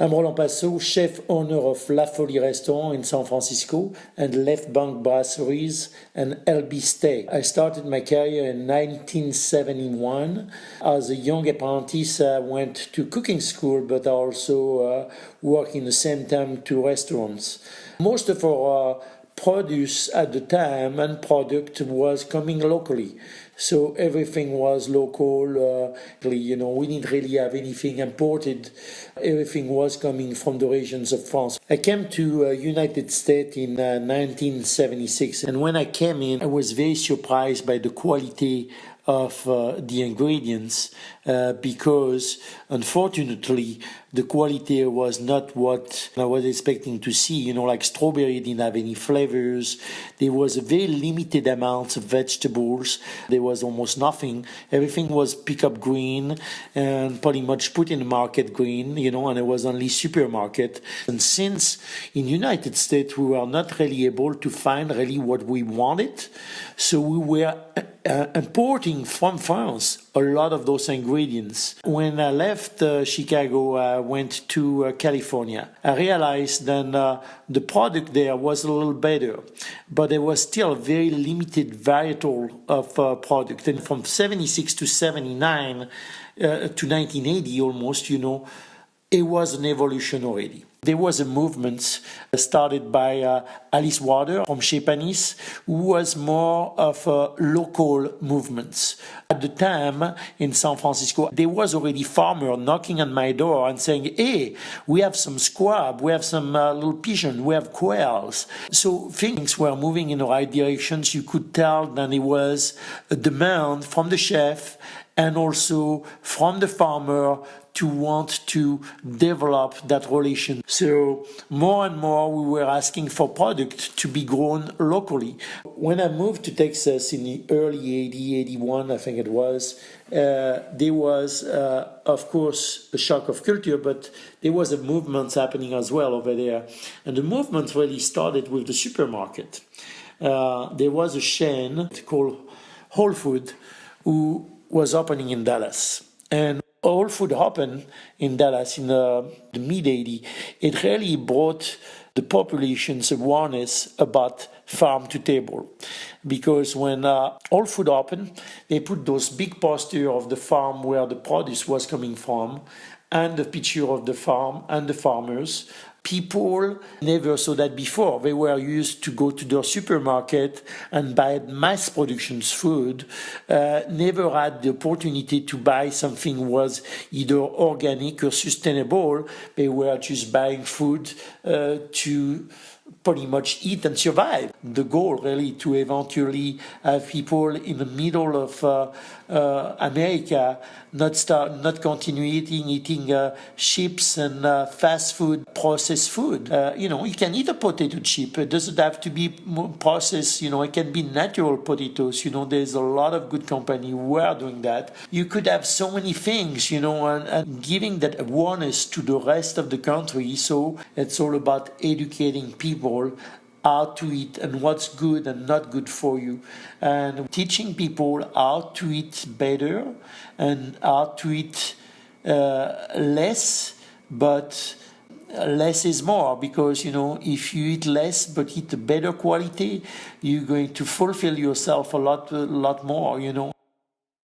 I'm Roland Passot, chef owner of La Folie Restaurant in San Francisco and Left Bank Brasseries and LB Steak. I started my career in 1971. As a young apprentice, I went to cooking school, but I also worked in the same time to restaurants. Most of our produce at the time and product was coming locally. So everything was local. We didn't really have anything imported. Everything was coming from the regions of France. I came to United States in 1976, and when I came in, I was very surprised by the quality of the ingredients because, unfortunately, the quality was not what I was expecting to see. Like strawberry didn't have any flavors. There was a very limited amount of vegetables. There was almost nothing. Everything was pick-up green and pretty much put in the market green, and it was only supermarket. And since in United States we were not really able to find really what we wanted, so we were importing from France a lot of those ingredients. When I left Chicago, I went to California. I realized then the product there was a little better, but there was still a very limited varietal of product. And from 76 to 79 to 1980 almost, it was an evolution already. There was a movement started by Alice Waters from Chez Panisse, who was more of a local movement. At the time in San Francisco, there was already farmer knocking on my door and saying, "Hey, we have some squab, we have some little pigeon, we have quails." So things were moving in the right directions. You could tell that there was a demand from the chef and also from the farmer to want to develop that relation. So more and more we were asking for product to be grown locally. When I moved to Texas in the early 81, I think it was, there was, of course, a shock of culture, but there was a movement happening as well over there. And the movement really started with the supermarket. There was a chain called Whole Foods who was opening in Dallas. And Whole Foods opened in Dallas in the mid-80s. It really brought the population's awareness about farm to table. Because when Whole Foods opened, they put those big posters of the farm where the produce was coming from and the picture of the farm and the farmers. People never saw that before. They were used to go to their supermarket and buy mass production food, never had the opportunity to buy something was either organic or sustainable. They were just buying food to pretty much eat and survive. The goal really to eventually have people in the middle of America not continue eating chips and fast food, processed food. You can eat a potato chip. It doesn't have to be processed. It can be natural potatoes. There's a lot of good company who are doing that. You could have so many things, and giving that awareness to the rest of the country. So it's all about educating people how to eat and what's good and not good for you, and teaching people how to eat better and how to eat less, but less is more, because if you eat less but eat a better quality, you're going to fulfill yourself a lot more.